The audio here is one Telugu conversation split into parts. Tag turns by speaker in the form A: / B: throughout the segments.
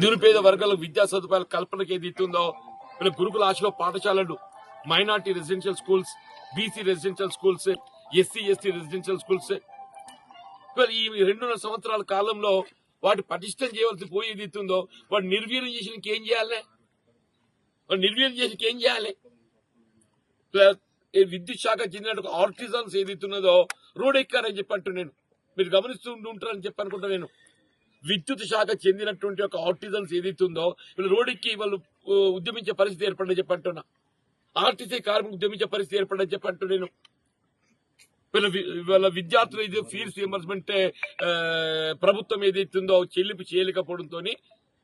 A: నిరుపేద వర్గాలకు విద్యా సదుపాయాల కల్పనకు ఏదైతుందో వీళ్ళ గురుకుల ఆశలో పాఠశాలలు, minority residential schools, BC residential schools, SC ST residential schools ఈ 2.5 సంవత్సరాల కాలంలో వాటి పటిష్టం చేయవలసి పోయి ఏదైతుందో వాడు నిర్వీర్యం చేసి ఇంకేం చేయాలి? వాడు నిర్వీర్యం చేసి ఇంకేం చేయాలి? విద్యుత్ శాఖ చెందిన ఆర్టిజన్స్ ఏదైతున్నదో రోడ్ ఎక్కారని చెప్పి అంటూ నేను మీరు గమనిస్తూ ఉంటారని చెప్పి అనుకుంటా. నేను విద్యుత్ శాఖ చెందినటువంటి ఒక ఆర్టిజన్స్ ఏదైతుందో వీళ్ళు రోడ్ ఎక్కి వాళ్ళు ఉద్యమించే పరిస్థితి ఏర్పడని చెప్పి అంటున్నా. ఆర్టీసీ కార్మికులు ఉద్యమించే పరిస్థితి ఏర్పడని చెప్పి అంటూ నేను వీళ్ళ విద్యార్థులు ఏదో ఫీజు రియంబర్స్మెంట్ ప్రభుత్వం ఏదైతుందో చెల్లింపు చేయలేకపోవడంతో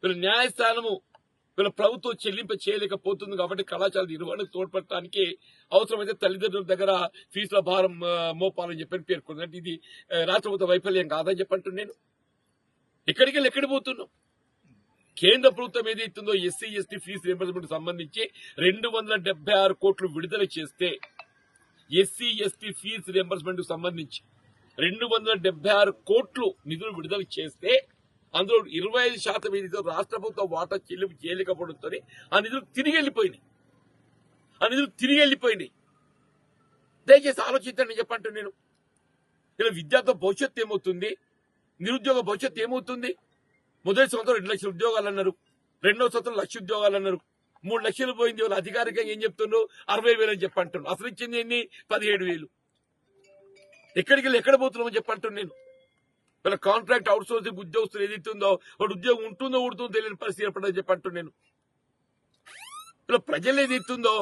A: వీళ్ళ న్యాయస్థానము వీళ్ళ ప్రభుత్వం చెల్లింపు చేయలేకపోతుంది. కాబట్టి కళాశాల నిర్వహణకు తోడ్పడటానికి అవసరమైతే తల్లిదండ్రుల దగ్గర ఫీజుల భారం మోపాలని చెప్పని పేర్కొంది. అంటే ఇది రాష్ట్ర ప్రభుత్వ వైఫల్యం కాదని చెప్పంటు నేను ఎక్కడికి వెళ్ళి ఎక్కడికి పోతున్నాం? కేంద్ర ప్రభుత్వం ఏదైతుందో ఎస్సీ ఎస్టీ ఫీజు రియంబర్స్మెంట్ సంబంధించి 276 కోట్లు విడుదల చేస్తే ఎస్సీ ఎస్టీ ఫీజు రియంబర్స్మెంట్ కు సంబంధించి 276 కోట్లు నిధులు విడుదల చేస్తే అందులో 25% ఏదైతే రాష్ట్ర ప్రభుత్వ వాటా చెల్లింపు చేయలేకపోవడంతో ఆ నిధులు తిరిగి వెళ్ళిపోయినాయి. దయచేసి ఆలోచించండి చెప్పంటూ నేను ఇలా విద్యార్థుల భవిష్యత్తు ఏమవుతుంది? నిరుద్యోగ భవిష్యత్తు ఏమవుతుంది? మొదటి సంవత్సరం 2 లక్షల ఉద్యోగాలు అన్నారు, 2వ సంవత్సరం 1 లక్ష ఉద్యోగాలు అన్నారు, 3 లక్షలు పోయింది. వాళ్ళు అధికారికంగా ఏం చెప్తున్నారు? 60,000 అని చెప్పంటున్నారు. అసలు ఇచ్చింది ఎన్ని? 17,000. ఎక్కడికి వెళ్ళి ఎక్కడ పోతున్నామని చెప్పంటున్నాను నేను. వీళ్ళ కాంట్రాక్ట్ అవుట్ సోర్సింగ్ ఉద్యోగస్తులు ఏదైతుందో వాడు ఉద్యోగం ఉంటుందో ఊడుతుందో తెలియని పరిస్థితి ఏర్పడదని చెప్పంటున్నాను నేను. వీళ్ళ ప్రజలు ఏదైతుందో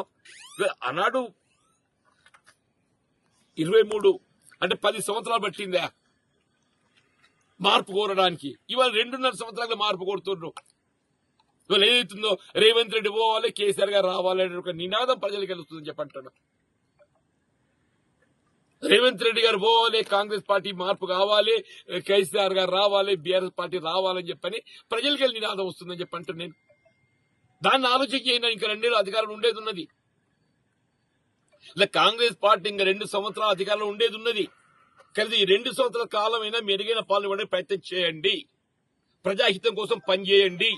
A: ఆనాడు 23 అంటే 10 సంవత్సరాలు పట్టిందా మార్పు కోరడానికి? ఇవాళ 2.5 సంవత్సరాలుగా మార్పు కోరుతున్నారు. ఇవాళ ఏదైతుందో రేవంత్ రెడ్డి పోవాలి, కేసీఆర్ గారు రావాలి అనే ఒక నినాదం ప్రజలకు వెళ్తుందని చెప్పంటున్నా. రేవంత్ రెడ్డి గారు పోవాలి, కాంగ్రెస్ పార్టీ మార్పు కావాలి, కేసీఆర్ గారు రావాలి, బీఆర్ఎస్ పార్టీ రావాలని చెప్పని ప్రజలకి వెళ్ళి నినాదం వస్తుందని చెప్పంటున్నా నేను. దాన్ని ఆలోచించి అయినా ఇంకా 2 ఏళ్ళు అధికారం ఉండేది ఉన్నది. ఇలా కాంగ్రెస్ పార్టీ ఇంకా 2 సంవత్సరాల అధికారంలో ఉండేది ఉన్నది. కానీ ఈ 2 సంవత్సరాల కాలమైనా మెరుగైన పాలన ఇవ్వడానికి ప్రయత్నం చేయండి, ప్రజాహితం కోసం పనిచేయండి.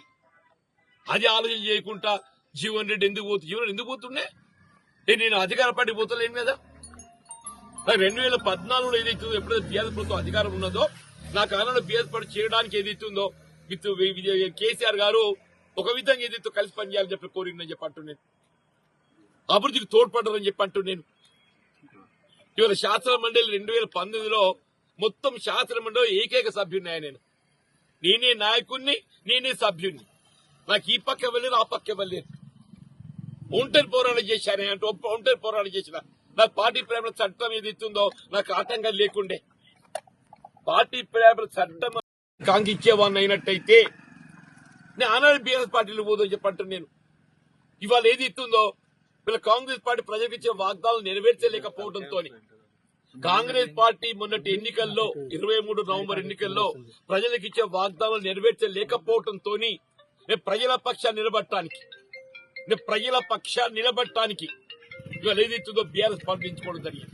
A: అది ఆలోచన చేయకుండా జీవన్ రెడ్డి ఎందుకు పోతుండే? నేను అధికార పార్టీ పోతలేను కదా. 2014లో ఏదైతే ఎప్పుడైతే బీఆర్ఎస్ ప్రభుత్వం అధికారం ఉన్నదో నాకు ఆనంద బీఆర్ఎస్ పార్టీ చేయడానికి ఏదైతుందో కేసీఆర్ గారు ఒక విధంగా ఏదైతే కలిసి పనిచేయాలని చెప్పి కోరిందని చెప్పి అంటున్నాను. అభివృద్ధికి తోడ్పడ్డారని చెప్పి అంటున్నాను. ఇవాళ శాసన మండలి 2019లో మొత్తం శాసన మండలి ఏకైక సభ్యున్నాయి. నేనే నాయకుడిని, నేనే సభ్యుడిని. నాకు ఈ పక్క వెళ్ళారు, ఆ పక్క వెళ్ళారు. ఒంటరి పోరాటం చేశాను అంటే ఒంటరి పోరాటం చేసిన నాకు పార్టీ ప్రేమ చట్టం ఏదైతుందో నాకు ఆటంకం లేకుండే. పార్టీ ప్రేమ చట్టం కాంక్షించేవాడిని అయినట్టయితే నేను ఆనాడు బీఆర్ఎస్ పార్టీలో పోదని చెప్పంటాను నేను. ఇవాళ ఏది ఇస్తుందో వీళ్ళ కాంగ్రెస్ పార్టీ ప్రజలకు ఇచ్చే వాగ్దానాలు నెరవేర్చలేకపోవడంతో కాంగ్రెస్ పార్టీ మొన్నటి ఎన్నికల్లో 23 నవంబర్ ఎన్నికల్లో ప్రజలకు ఇచ్చే వాగ్దానాలు నెరవేర్చలేకపోవడంతో నేను ప్రజల పక్షాన్ని నిలబడటానికి ఇవాళ ఏదైతుందో బీఆర్ఎస్ పార్టీ ఎంచుకోవడం జరిగింది.